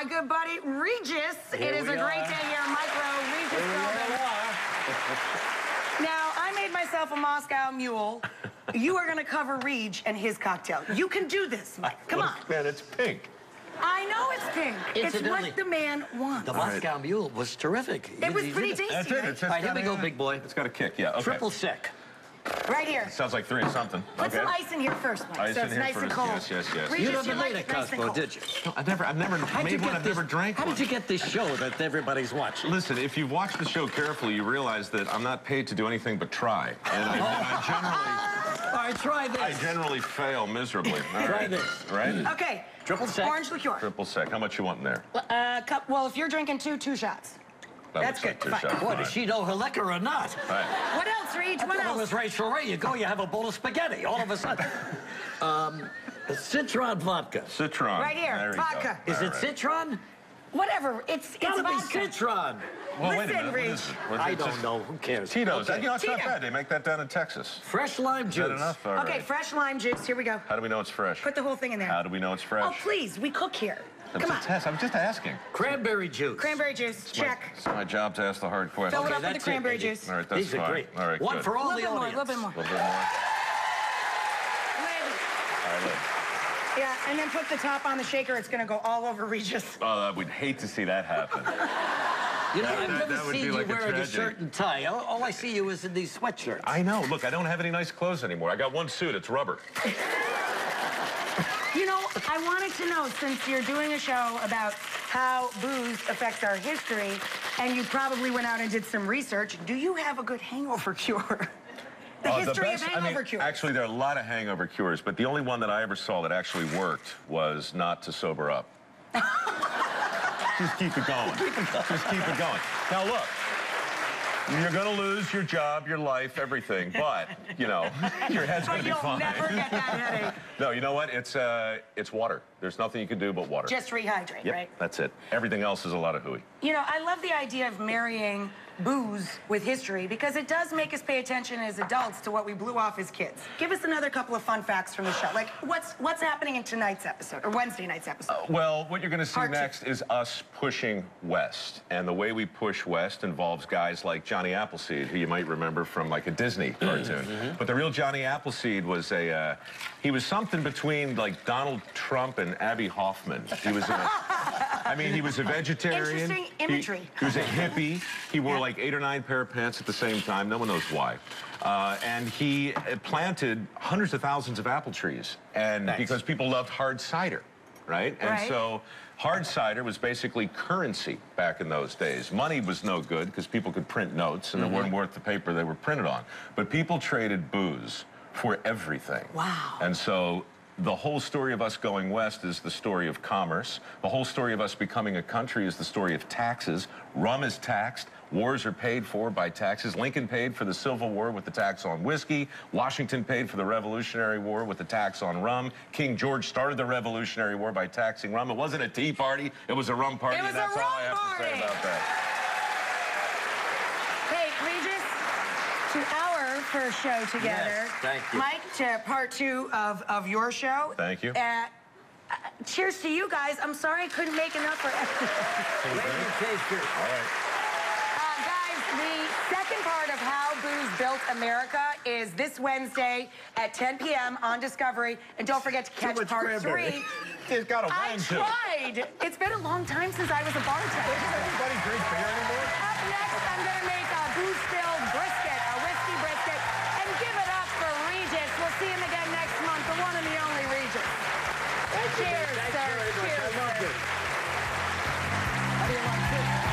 my good buddy, Regis. It is a great day here, Micro. Regis Philbin. Now, I made myself a Moscow Mule. You are going to cover Reg and his cocktail. You can do this, Mike. Come on. Man, it's pink. I know it's pink. It's what the man wants. The Moscow Mule was terrific. It was pretty tasty, That's it. right? All right, here we go, big boy. It's got a kick, yeah. Okay. Triple sec. Right here. Sounds like 3 or something. Put some ice in here first, Mike, Ice so in it's here nice and first. cold. Yes. Regis, You never like made a it nice and Cosmo, cold. did you? No, I've never made one. I've never drank one. How did you get this show that everybody's watching? Listen, if you've watched the show carefully, you realize that I'm not paid to do anything but try. And All right, try this. I generally fail miserably. All Try right. this. Right? Okay. Triple sec. Orange liqueur. Triple sec. How much you want in there? Well, if you're drinking two shots. looks That's like good. 2 Fine. shots. What, does she know her liquor or not? Right. What else, Reg? What Well, it else? was Rachel Ray. You go, you have a bowl of spaghetti. All of a sudden. Citron vodka. Citron. Right here. There we Vodka. go. Is All it right. citron? Whatever. It's Gotta be vodka. citron. Well, wait a Listen, minute. What Reg. is it? What's I it? don't know. Who cares? Tito's. Okay. You know, it's not Tito. bad. They make that down in Texas. Fresh lime Is juice. that enough? All Okay, right. fresh lime juice. Here we go. How do we know it's fresh? Put the whole thing in there. How do we know it's fresh? Oh, please. We cook here. It's Come a on. test. I'm just asking. Cranberry juice. Cranberry juice. Check. It's my job to ask the hard questions. Fill it Okay, up with the that's it, cranberry baby. juice. All right, that's These are fine. great. All right, One good. for all A the little bit more. A audience. little bit more. A little bit more. Maybe. All right, look. Yeah, and then put the top on the shaker. It's going to go all over Regis. Oh, we'd hate to see that happen. You know, I've That never would be seen you like a wearing a tragedy. shirt and tie. All I see you is in these sweatshirts. I know. Look, I don't have any nice clothes anymore. I got one suit. It's rubber. You know, I wanted to know, since you're doing a show about how booze affects our history, and you probably went out and did some research, do you have a good hangover cure? The history of hangover cures. Actually, there are a lot of hangover cures, but the only one that I ever saw that actually worked was not to sober up. Just keep it going. Just keep it going. Now, look. You're going to lose your job, your life, everything, but, you know, your head's going to be fine. But you'll never get that headache. No, you know what? It's water. There's nothing you can do but water. Just rehydrate, Yep, right? that's it. Everything else is a lot of hooey. You know, I love the idea of marrying booze with history because it does make us pay attention as adults to what we blew off as kids. Give us another couple of fun facts from the show. Like, what's happening in tonight's episode, or Wednesday night's episode? Well, what you're going to see Part two. next is us pushing west. And the way we push west involves guys like Johnny Appleseed, who you might remember from like a Disney cartoon. But the real Johnny Appleseed was he was something between like Donald Trump and Abby Hoffman. He was he was a vegetarian. Interesting imagery. He was a hippie. He wore like 8 or 9 pair of pants at the same time. No one knows why. And he planted hundreds of thousands of apple trees. And because people loved hard cider, right? And so hard cider was basically currency back in those days. Money was no good because people could print notes and they weren't worth the paper they were printed on. But people traded booze for everything. Wow. And so the whole story of us going west is the story of commerce. The whole story of us becoming a country is the story of taxes. Rum is taxed. Wars are paid for by taxes. Lincoln paid for the Civil War with the tax on whiskey. Washington paid for the Revolutionary War with the tax on rum. King George started the Revolutionary War by taxing rum. It wasn't a tea party. It was a rum party. It was and that's a all I rum have to say party. about that. Hey, Regis, to our first show together. Yes, thank you. Mike, to part 2 of your show. Thank you. Cheers to you guys. I'm sorry I couldn't make enough for everyone. Lady taster. All right. Guys, the second part of How Booze Built America is this Wednesday at 10 p.m. on Discovery. And don't forget to catch much part cranberry. 3. It's got a I wine to it. tried. It's been a long time since I was a bartender. Does anybody drink beer anymore? Up next, I'm going to make a booze-filled brisket, a whiskey brisket, and give it up for Regis. We'll see him again next month, the one and the only Regis. Cheers, sir. Thanks very much. Cheers, I love sir. it. How do you like this?